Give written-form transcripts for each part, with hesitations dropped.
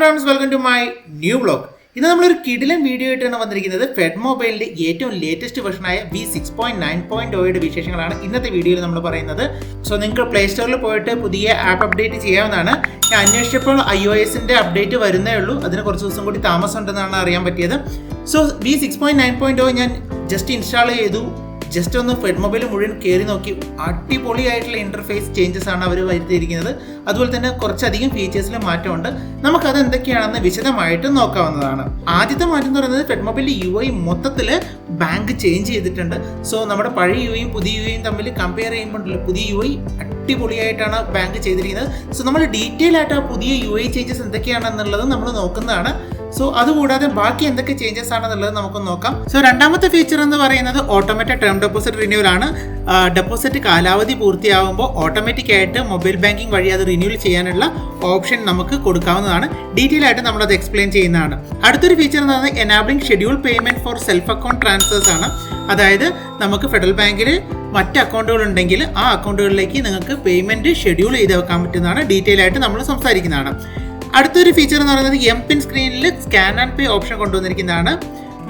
Friends, welcome to my new vlog. ഇന്ന് നമ്മളൊരു കിടിലൻ വീഡിയോ ആയിട്ടാണ് വന്നിരിക്കുന്നത്. ഫെഡ് മൊബൈലിന്റെ ഏറ്റവും ലേറ്റസ്റ്റ് വെർഷനായ V6.9.0 വിശേഷങ്ങളാണ് ഇന്നത്തെ വീഡിയോയിൽ നമ്മൾ പറയുന്നത്. സോ നിങ്ങൾക്ക് പ്ലേ സ്റ്റോറിൽ പോയിട്ട് പുതിയ ആപ്പ് അപ്ഡേറ്റ് ചെയ്യാവുന്നതാണ്. ഞാൻ അന്വേഷിച്ചപ്പോൾ iOS-ന്റെ അപ്ഡേറ്റ് വരുന്നേ ഉള്ളൂ. അതിന് കുറച്ച് ദിവസം കൂടി താമസം ഉണ്ടെന്നാണ് അറിയാൻ പറ്റിയത്. സോ V6.9.0 ഞാൻ ജസ്റ്റ് ഇൻസ്റ്റാൾ ചെയ്തു. ജസ്റ്റ് ഒന്ന് ഫെഡ് മൊബൈൽ മുഴുവൻ കയറി നോക്കി. അടിപൊളിയായിട്ടുള്ള ഇന്റർഫേസ് ചേഞ്ചസ് ആണ് അവർ വരുത്തിയിരിക്കുന്നത്. അതുപോലെ തന്നെ കുറച്ചധികം ഫീച്ചേഴ്സിൽ മാറ്റമുണ്ട്. നമുക്കത് എന്തൊക്കെയാണെന്ന് വിശദമായിട്ട് നോക്കാവുന്നതാണ്. ആദ്യത്തെ മാറ്റം എന്ന് പറയുന്നത് ഫെഡ് മൊബൈലിന്റെ UI മൊത്തത്തിൽ ബാങ്ക് ചേഞ്ച് ചെയ്തിട്ടുണ്ട്. സോ നമ്മുടെ പഴയ UIയും പുതിയ UIയും തമ്മിൽ കമ്പയർ ചെയ്യുമ്പോൾ പുതിയ UI അടിപൊളിയായിട്ടാണ് ബാങ്ക് ചെയ്തിരിക്കുന്നത്. സോ നമ്മൾ ഡീറ്റെയിൽ ആയിട്ട് ആ പുതിയ UI ചേഞ്ചസ് എന്തൊക്കെയാണെന്നുള്ളത് നമ്മൾ നോക്കുന്നതാണ്. സോ അതുകൂടാതെ ബാക്കി എന്തൊക്കെ ചേഞ്ചസ് ആണെന്നുള്ളത് നമുക്ക് നോക്കാം. സോ രണ്ടാമത്തെ ഫീച്ചർ എന്ന് പറയുന്നത് ഓട്ടോമാറ്റിക് ടേം ഡെപ്പോസിറ്റ് റിന്യൂവൽ ആണ്. ഡെപ്പോസിറ്റ് കാലാവധി പൂർത്തിയാകുമ്പോൾ ഓട്ടോമാറ്റിക് ആയിട്ട് മൊബൈൽ ബാങ്കിങ് വഴി അത് റിന്യൂവൽ ചെയ്യാനുള്ള ഓപ്ഷൻ നമുക്ക് കൊടുക്കാവുന്നതാണ്. ഡീറ്റെയിൽ ആയിട്ട് നമ്മളത് എക്സ്പ്ലെയിൻ ചെയ്യുന്നതാണ്. അടുത്തൊരു ഫീച്ചർ എന്ന് പറയുന്നത് enabling schedule payment for self account transfers ആണ്. അതായത് നമുക്ക് ഫെഡറൽ ബാങ്കിൽ മറ്റ് അക്കൗണ്ടുകൾ ഉണ്ടെങ്കിൽ ആ അക്കൗണ്ടുകളിലേക്ക് നിങ്ങൾക്ക് പേയ്മെന്റ് ഷെഡ്യൂൾ ചെയ്ത് വെക്കാൻ പറ്റുന്നതാണ്. ഡീറ്റെയിൽ ആയിട്ട് നമ്മൾ സംസാരിക്കുന്നതാണ്. അടുത്തൊരു ഫീച്ചർ എന്ന് പറയുന്നത് എംപിൻ സ്ക്രീനിൽ സ്കാൻ ആൻഡ് പേ ഓപ്ഷൻ കൊണ്ടുവന്നിരിക്കുന്നതാണ്.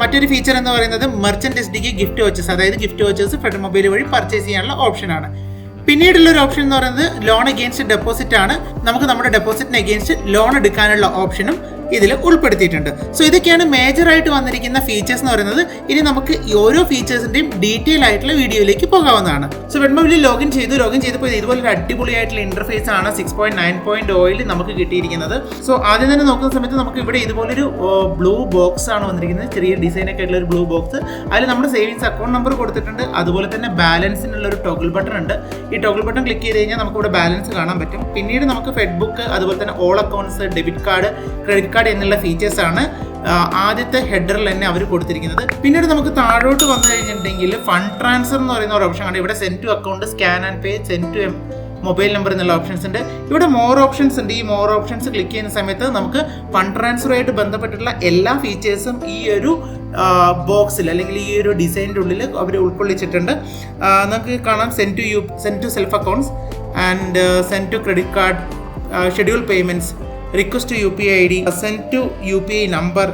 മറ്റൊരു ഫീച്ചർ എന്ന് പറയുന്നത് മെർച്ചന്റ് SDK ഗിഫ്റ്റ് വോച്ചേഴ്സ്, അതായത് ഗിഫ്റ്റ് വോച്ചേഴ്സ് ഫെഡ് മൊബൈൽ വഴി പർച്ചേസ് ചെയ്യാനുള്ള ഓപ്ഷനാണ്. പിന്നീടുള്ള ഒരു ഓപ്ഷൻ എന്ന് പറയുന്നത് ലോൺ അഗെയിൻസ്റ്റ് ഡെപ്പോസിറ്റ് ആണ്. നമുക്ക് നമ്മുടെ ഡെപ്പോസിറ്റിന് അഗെയിൻസ്റ്റ് ലോൺ എടുക്കാനുള്ള ഓപ്ഷനും ഇതിൽ ഉൾപ്പെടുത്തിയിട്ടുണ്ട്. സോ ഇതൊക്കെയാണ് മേജറായിട്ട് വന്നിരിക്കുന്ന ഫീച്ചേഴ്സ് എന്ന് പറയുന്നത്. ഇനി നമുക്ക് ഈ ഓരോ ഫീച്ചേഴ്സിന്റെയും ഡീറ്റെയിൽ ആയിട്ടുള്ള വീഡിയോയിലേക്ക് പോകാവുന്നതാണ്. സോ ഫെഡ് മൊബൈലിൽ ലോഗിൻ ചെയ്തപ്പോൾ ഇതുപോലെ ഒരു അടിപൊളിയായിട്ടുള്ള ഇന്റർഫേസ് ആണ് 6.9.0 നമുക്ക് കിട്ടിയിരിക്കുന്നത്. സോ ആദ്യം തന്നെ നോക്കുന്ന സമയത്ത് നമുക്ക് ഇവിടെ ഇതുപോലൊരു ബ്ലൂ ബോക്സ് ആണ് വന്നിരിക്കുന്നത്. ചെറിയ ഡിസൈൻ ഒക്കെ ആയിട്ടുള്ള ഒരു ബ്ലൂ ബോക്സ്. അതിൽ നമ്മുടെ സേവിങ്സ് അക്കൗണ്ട് നമ്പർ കൊടുത്തിട്ടുണ്ട്. അതുപോലെ തന്നെ ബാലൻസിനുള്ള ഒരു ടോഗിൾ ബട്ടൺ ഉണ്ട്. ഈ ടോഗിൾ ബട്ടൺ ക്ലിക്ക് ചെയ്ത് കഴിഞ്ഞാൽ നമുക്ക് ഇവിടെ ബാലൻസ് കാണാൻ പറ്റും. പിന്നീട് നമുക്ക് ഫെഡ് ബുക്ക്, അതുപോലെ തന്നെ all accounts, debit card, credit card എന്നുള്ള ഫീച്ചേഴ്സ് ആണ് ആദ്യത്തെ ഹെഡറിൽ തന്നെ അവർ കൊടുത്തിരിക്കുന്നത്. പിന്നീട് നമുക്ക് താഴോട്ട് വന്നു കഴിഞ്ഞിട്ടുണ്ടെങ്കിൽ ഫണ്ട് ട്രാൻസ്ഫർ എന്ന് പറയുന്ന ഒരു ഓപ്ഷൻ ആണ്. ഇവിടെ send to account, scan and pay, send to mobile number എന്നുള്ള ഓപ്ഷൻസ് ഉണ്ട്. ഇവിടെ മോർ ഓപ്ഷൻസ് ഉണ്ട്. ഈ മോർ ഓപ്ഷൻസ് ക്ലിക്ക് ചെയ്യുന്ന സമയത്ത് നമുക്ക് ഫണ്ട് ട്രാൻസ്ഫറുമായിട്ട് ബന്ധപ്പെട്ടിട്ടുള്ള എല്ലാ ഫീച്ചേഴ്സും ഈ ഒരു ബോക്സിൽ അല്ലെങ്കിൽ ഈ ഒരു ഡിസൈനിൻ്റെ ഉള്ളിൽ അവർ ഉൾക്കൊള്ളിച്ചിട്ടുണ്ട്. നമുക്ക് കാണാം send to self accounts and send to credit card, schedule payments, request to UPI ID, send to UPI number,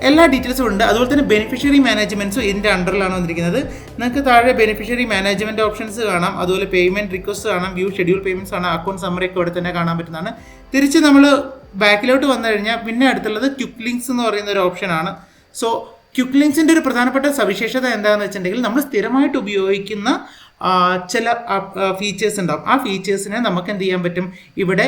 എല്ലാ ഡീറ്റെയിൽസും ഉണ്ട്. അതുപോലെ തന്നെ ബെനിഫിഷ്യറി മാനേജ്മെൻറ്റ്സും ഇതിൻ്റെ അണ്ടറിലാണ് വന്നിരിക്കുന്നത്. നിങ്ങൾക്ക് താഴെ ബെനിഫിഷ്യറി മാനേജ്മെൻറ്റ് ഓപ്ഷൻസ് കാണാം. അതുപോലെ പേയ്മെൻറ്റ് റിക്വസ്റ്റ് കാണാം, വ്യൂ ഷെഡ്യൂൾ പേയ്മെൻറ്റ്സ് ആണ്, അക്കൗണ്ട് സമ്മറി ഒക്കെ ഇവിടെ തന്നെ കാണാൻ പറ്റുന്നതാണ്. തിരിച്ച് നമ്മൾ ബാക്കിലോട്ട് വന്നു കഴിഞ്ഞാൽ പിന്നെ അടുത്തുള്ളത് ക്വിക്ക് ലിങ്ക്സ് എന്ന് പറയുന്ന ഒരു ഓപ്ഷനാണ്. സോ ക്വിക്ക് ലിങ്ക്സിൻ്റെ ഒരു പ്രധാനപ്പെട്ട സവിശേഷത എന്താണെന്ന് വെച്ചിട്ടുണ്ടെങ്കിൽ നമ്മൾ സ്ഥിരമായിട്ട് ഉപയോഗിക്കുന്ന ചില ഫീച്ചേഴ്സ് ഉണ്ടാവും. ആ ഫീച്ചേഴ്സിനെ നമുക്ക് എന്ത് ചെയ്യാൻ പറ്റും, ഇവിടെ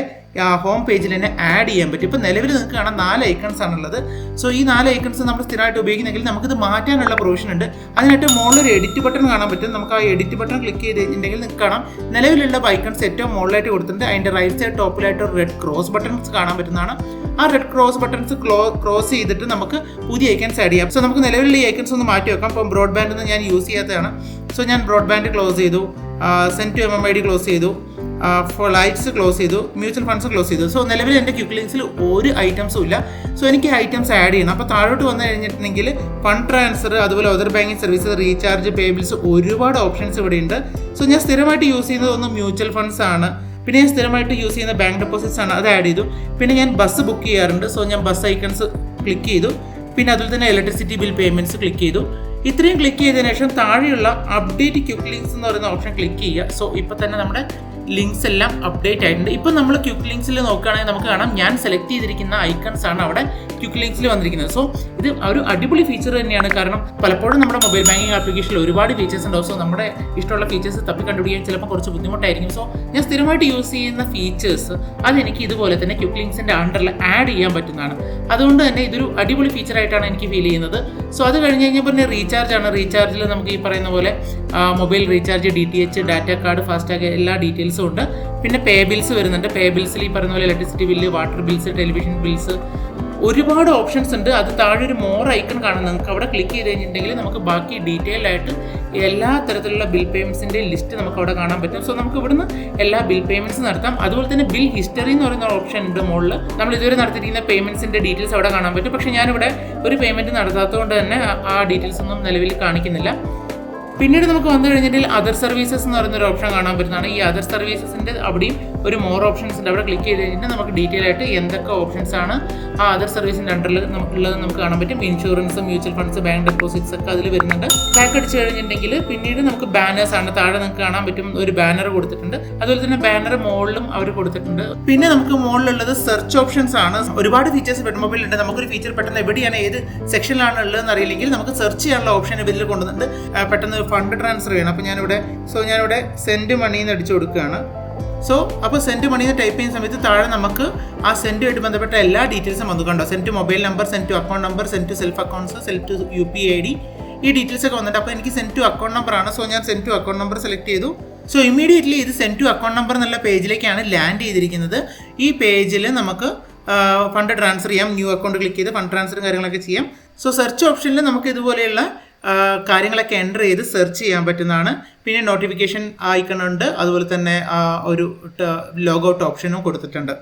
ഹോം പേജിൽ തന്നെ ആഡ് ചെയ്യാൻ പറ്റും. ഇപ്പോൾ നിലവിൽ നിങ്ങൾക്ക് കാണാം 4 ഐക്കൺസ് ആണുള്ളത്. സോ ഈ 4 ഐക്കൺസ് നമ്മൾ സ്ഥിരമായിട്ട് ഉപയോഗിക്കുന്നെങ്കിൽ നമുക്കിത് മാറ്റാനുള്ള പ്രൊവിഷൻ ഉണ്ട്. അതിനായിട്ട് മുകളിൽ ഒരു എഡിറ്റ് ബട്ടൺ കാണാൻ പറ്റും. നമുക്ക് ആ എഡിറ്റ് ബട്ടൺ ക്ലിക്ക് ചെയ്ത് കഴിഞ്ഞിട്ടുണ്ടെങ്കിൽ നിങ്ങൾക്ക് കാണാം നിലവിലുള്ള ഐക്കൺസ് ഏറ്റവും മുകളിലായിട്ട് കൊടുത്തിട്ടുണ്ട്. അതിൻ്റെ റൈറ്റ് സൈഡ് ടോപ്പിലായിട്ട് ഒരു റെഡ് ക്രോസ് ബട്ടൺസ് കാണാൻ പറ്റുന്നതാണ്. ആ റെഡ് ക്രോസ് ബട്ടൺസ് ക്രോസ് ചെയ്തിട്ട് നമുക്ക് പുതിയ ഐക്കൺസ് ആഡ് ചെയ്യാം. സോ നമുക്ക് നിലവിലുള്ള ഈ ഐക്കൺസ് ഒന്ന് മാറ്റി വെക്കാം. ഇപ്പം ബ്രോഡ്ബാൻഡ് ഒന്നും ഞാൻ യൂസ് ചെയ്യാത്തതാണ്. സോ ഞാൻ ബ്രോഡ്ബാൻഡ് ക്ലോസ് ചെയ്തു, സെൻഡ് ടു MMID ക്ലോസ് ചെയ്തു, ഫോർ ലൈറ്റ്സ് ക്ലോസ് ചെയ്തു, മ്യൂച്വൽ ഫണ്ട്സ് ക്ലോസ് ചെയ്തു. സോ നിലവിൽ എൻ്റെ ക്വിക്ക് ലിങ്ക്സിൽ ഒരു ഐറ്റംസും ഇല്ല. സോ എനിക്ക് ഐറ്റംസ് ആഡ് ചെയ്യണം. അപ്പോൾ താഴോട്ട് വന്നു കഴിഞ്ഞിട്ടുണ്ടെങ്കിൽ ഫണ്ട് ട്രാൻസ്ഫർ, അതുപോലെ അതർ ബാങ്കിങ് സർവീസ്, റീചാർജ്, പേ ബിൽസ്, ഒരുപാട് ഓപ്ഷൻസ് ഇവിടെ ഉണ്ട്. സോ ഞാൻ സ്ഥിരമായിട്ട് യൂസ് ചെയ്യുന്നത് ഒന്ന് മ്യൂച്വൽ ഫണ്ട്സ് ആണ്. പിന്നെ ഞാൻ സ്ഥിരമായിട്ട് യൂസ് ചെയ്യുന്ന ബാങ്ക് ഡെപ്പോസിറ്റ്സ് ആണ്, അത് ആഡ് ചെയ്തു. പിന്നെ ഞാൻ ബസ് ബുക്ക് ചെയ്യാറുണ്ട്. സോ ഞാൻ ബസ് ഐക്കൺസ് ക്ലിക്ക് ചെയ്തു. പിന്നെ അതുപോലെ തന്നെ ഇലക്ട്രിസിറ്റി ബിൽ പേയ്മെൻറ്റ്സ് ക്ലിക്ക് ചെയ്തു. ഇത്രയും ക്ലിക്ക് ചെയ്തതിനു ശേഷം താഴെയുള്ള അപ്ഡേറ്റ് ക്വിക്ക് ലിങ്ക്സ് എന്ന് പറയുന്ന ഓപ്ഷൻ ക്ലിക്ക് ചെയ്യുക. സോ ഇപ്പോൾ തന്നെ നമ്മുടെ ലിങ്ക്സ് എല്ലാം അപ്ഡേറ്റ് ആയിട്ടുണ്ട്. ഇപ്പോൾ നമ്മൾ ക്വിക്ക് ലിങ്ക്സിൽ നോക്കുകയാണെങ്കിൽ നമുക്ക് കാണാം ഞാൻ സെലക്ട് ചെയ്തിരിക്കുന്ന ഐക്കൺസ് ആണ് അവിടെ ക്വിക്ക് ലിങ്ക്സിൽ വന്നിരിക്കുന്നത്. സോ ഇത് ഒരു അടിപൊളി ഫീച്ചർ തന്നെയാണ്. കാരണം പലപ്പോഴും നമ്മുടെ മൊബൈൽ ബാങ്കിങ് ആപ്ലിക്കേഷനിൽ ഒരുപാട് ഫീച്ചേഴ്സ് ഉണ്ടാവും. സോ നമ്മുടെ ഇഷ്ടമുള്ള ഫീച്ചേഴ്സ് തപ്പി കണ്ടുപിടിക്കാൻ ചിലപ്പോൾ കുറച്ച് ബുദ്ധിമുട്ടായിരിക്കും. സോ ഞാൻ സ്ഥിരമായിട്ട് യൂസ് ചെയ്യുന്ന ഫീച്ചേഴ്സ് അതെനിക്ക് ഇതുപോലെ തന്നെ ക്വിക്ക് ലിങ്ക്സിൻ്റെ അണ്ടറിൽ ആഡ് ചെയ്യാൻ പറ്റുന്നതാണ്. അതുകൊണ്ട് തന്നെ ഇതൊരു അടിപൊളി ഫീച്ചറായിട്ടാണ് എനിക്ക് ഫീൽ ചെയ്യുന്നത്. സോ അത് കഴിഞ്ഞ് കഴിഞ്ഞാൽ പിന്നെ റീചാർജ് ആണ്. റീചാർജിൽ നമുക്ക് ഈ പറയുന്ന പോലെ mobile recharge, DTH, data card, FASTag എല്ലാ ഡീറ്റെയിൽസും ഉണ്ട്. പിന്നെ പേ ബിൽസ് വരുന്നുണ്ട്. പേ ബിൽസിൽ ഈ പറയുന്ന പോലെ electricity bill, water bills, television bills, ഒരുപാട് ഓപ്ഷൻസ് ഉണ്ട്. അത് താഴെ ഒരു മോർ ഐക്കൺ കാണും. നിങ്ങൾക്ക് അവിടെ ക്ലിക്ക് ചെയ്ത് കഴിഞ്ഞിട്ടുണ്ടെങ്കിൽ നമുക്ക് ബാക്കി ഡീറ്റെയിൽഡ് ആയിട്ട് എല്ലാ തരത്തിലുള്ള ബിൽ പേയ്മെൻറ്റ്സിൻ്റെ ലിസ്റ്റ് നമുക്ക് അവിടെ കാണാൻ പറ്റും. സോ നമുക്ക് ഇവിടുന്ന് എല്ലാ ബിൽ പേയ്മെൻറ്റ്സ് നടത്താം. അതുപോലെ തന്നെ ബിൽ ഹിസ്റ്ററി എന്ന് പറയുന്ന ഓപ്ഷൻ ഉണ്ട് മുകളിൽ. നമ്മൾ ഇതുവരെ നടത്തിയിരിക്കുന്ന പേയ്മെൻറ്റ്സിൻ്റെ ഡീറ്റെയിൽസ് അവിടെ കാണാൻ പറ്റും. പക്ഷേ ഞാനിവിടെ ഒരു പേയ്മെൻറ്റ് നടത്താത്തതുകൊണ്ട് തന്നെ ആ ഡീറ്റെയിൽസ് ഒന്നും നിലവിൽ കാണിക്കുന്നില്ല. പിന്നീട് നമുക്ക് വന്നു കഴിഞ്ഞിട്ടുണ്ടെങ്കിൽ അതർ സർവീസസ് എന്ന് പറയുന്ന ഒരു ഓപ്ഷൻ കാണാൻ പറ്റുന്നതാണ്. ഈ അതർ സർവീസസിൻ്റെ അവിടെയും ഒരു മോർ ഓപ്ഷൻസ് ഉണ്ട്. അവിടെ ക്ലിക്ക് ചെയ്ത് കഴിഞ്ഞാൽ നമുക്ക് ഡീറ്റെയിൽ ആയിട്ട് എന്തൊക്കെ ഓപ്ഷൻസ് ആണ് ആ അതർ സർവീസിൻ്റെ അണ്ടറിൽ നമുക്കുള്ളത് നമുക്ക് കാണാൻ പറ്റും. Insurance, mutual funds, bank deposits ഒക്കെ അതിൽ വരുന്നുണ്ട്. ബാക്ക് അടിച്ച് കഴിഞ്ഞിട്ടുണ്ടെങ്കിൽ പിന്നീട് നമുക്ക് ബാനേഴ്സ് ആണ്. താഴെ നിങ്ങൾക്ക് കാണാൻ പറ്റും ഒരു ബാനർ കൊടുത്തിട്ടുണ്ട്. അതുപോലെ തന്നെ ബാനർ മുകളിലും അവർ കൊടുത്തിട്ടുണ്ട്. പിന്നെ നമുക്ക് മുകളിലുള്ളത് സെർച്ച് ഓപ്ഷൻസ് ആണ്. ഒരുപാട് ഫീച്ചേഴ്സ് ഫെഡ്മൊബൈൽ ഉണ്ട്. നമുക്കൊരു ഫീച്ചർ പെട്ടെന്ന് എവിടെയാണ് ഏത് സെക്ഷനിലാണ് ഉള്ളതെന്ന് അറിയില്ലെങ്കിൽ നമുക്ക് സെർച്ച് ചെയ്യാനുള്ള ഓപ്ഷൻ ഇതിൽ കൊണ്ടുവന്നിട്ട് പെട്ടെന്ന് ഫണ്ട് ട്രാൻസ്ഫർ ചെയ്യണം. അപ്പോൾ ഞാനിവിടെ സെൻഡ് മണി എന്ന് അടിച്ചു കൊടുക്കുകയാണ്. അപ്പോൾ സെൻഡ് മണി എന്ന് ടൈപ്പ് ചെയ്യുന്ന സമയത്ത് താഴെ നമുക്ക് ആ സെൻഡുമായിട്ട് ബന്ധപ്പെട്ട എല്ലാ ഡീറ്റെയിൽസും വന്നു കണ്ടോ. Send to mobile number, send to account number, send to self accounts, send to UPI ID, ഈ ഡീറ്റെയിൽസ് ഒക്കെ വന്നിട്ട് അപ്പോൾ എനിക്ക് സെൻഡ് ടു അക്കൗണ്ട് നമ്പർ ആണ്. ഞാൻ send to account number select ചെയ്തു. ഇമ്മീഡിയറ്റ്ലി ഇത് സെൻഡ് ടു അക്കൗണ്ട് നമ്പർ എന്നുള്ള പേജിലേക്കാണ് ലാൻഡ് ചെയ്തിരിക്കുന്നത്. ഈ പേജിൽ നമുക്ക് ഫണ്ട് ട്രാൻസ്ഫർ ചെയ്യാം. ന്യൂ അക്കൗണ്ട് ക്ലിക്ക് ചെയ്ത് ഫണ്ട് ട്രാൻസ്ഫറും കാര്യങ്ങളൊക്കെ ചെയ്യാം. സെർച്ച് ഓപ്ഷനിൽ നമുക്ക് ഇതുപോലെയുള്ള കാര്യങ്ങളൊക്കെ എൻ്റർ ചെയ്ത് സെർച്ച് ചെയ്യാൻ പറ്റുന്നതാണ്. പിന്നെ നോട്ടിഫിക്കേഷൻ ഐക്കൺ ഉണ്ട്. അതുപോലെ തന്നെ ഒരു ലോഗൗട്ട് ഓപ്ഷനും കൊടുത്തിട്ടുണ്ട്.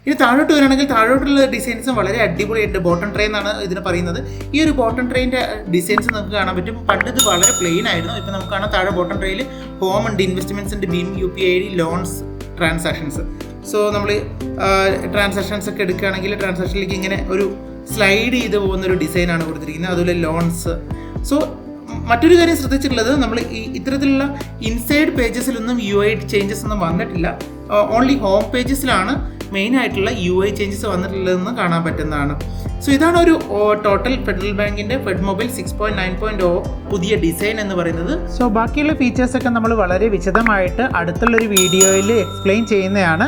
ഇനി താഴോട്ട് വരികയാണെങ്കിൽ താഴോട്ടുള്ള ഡിസൈൻസും വളരെ അടിപൊളിയായിട്ട് ബോട്ടം ട്രെയിൻ എന്നാണ് ഇതിന് പറയുന്നത്. ഈ ഒരു ബോട്ടം ട്രെയിൻ്റെ ഡിസൈൻസ് നമുക്ക് കാണാൻ പറ്റും. പണ്ട് ഇത് വളരെ പ്ലെയിൻ ആയിരുന്നു. ഇപ്പോൾ നമുക്ക് കാണാം താഴെ ബോട്ടം ട്രെയിൽ ഹോം ഉണ്ട്, ഇൻവെസ്റ്റ്മെൻറ്റ്സ് ഉണ്ട്, Bhim, UPI ID, loans, transactions. നമ്മൾ ട്രാൻസാക്ഷൻസ് ഒക്കെ എടുക്കുകയാണെങ്കിൽ ട്രാൻസാക്ഷനിലേക്ക് ഇങ്ങനെ ഒരു സ്ലൈഡ് ചെയ്ത് പോകുന്നൊരു ഡിസൈനാണ് കൊടുത്തിരിക്കുന്നത്. അതുപോലെ ലോൺസ്. മറ്റൊരു കാര്യം ശ്രദ്ധിച്ചിട്ടുള്ളത്, നമ്മൾ ഈ ഇത്തരത്തിലുള്ള ഇൻസൈഡ് പേജസിലൊന്നും UI ചേഞ്ചസ് ഒന്നും വന്നിട്ടില്ല. ഓൺലി ഹോം പേജസിലാണ് മെയിനായിട്ടുള്ള UI ചേഞ്ചസ് വന്നിട്ടുള്ളതെന്ന് കാണാൻ പറ്റുന്നതാണ്. ഇതാണ് ഒരു ടോട്ടൽ ഫെഡറൽ ബാങ്കിൻ്റെ ഫെഡ്മൊബൈൽ 6.9.0 പുതിയ ഡിസൈൻ എന്ന് പറയുന്നത്. ബാക്കിയുള്ള ഫീച്ചേഴ്സൊക്കെ നമ്മൾ വളരെ വിശദമായിട്ട് അടുത്തുള്ളൊരു വീഡിയോയിൽ എക്സ്പ്ലെയിൻ ചെയ്യുന്നതാണ്.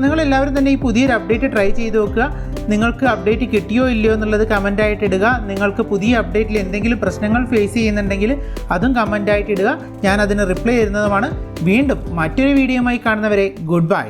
നിങ്ങളെല്ലാവരും തന്നെ ഈ പുതിയൊരു അപ്ഡേറ്റ് ട്രൈ ചെയ്ത് നോക്കുക. നിങ്ങൾക്ക് അപ്ഡേറ്റ് കിട്ടിയോ ഇല്ലയോ എന്നുള്ളത് കമൻ്റായിട്ട് ഇടുക. നിങ്ങൾക്ക് പുതിയ അപ്ഡേറ്റിൽ എന്തെങ്കിലും പ്രശ്നങ്ങൾ ഫേസ് ചെയ്യുന്നുണ്ടെങ്കിൽ അതും കമൻ്റായിട്ട് ഇടുക. ഞാൻ അതിന് റിപ്ലൈ തരുന്നതുമാണ്. വീണ്ടും മറ്റൊരു വീഡിയോയുമായി കാണുന്നവരെ ഗുഡ് ബൈ.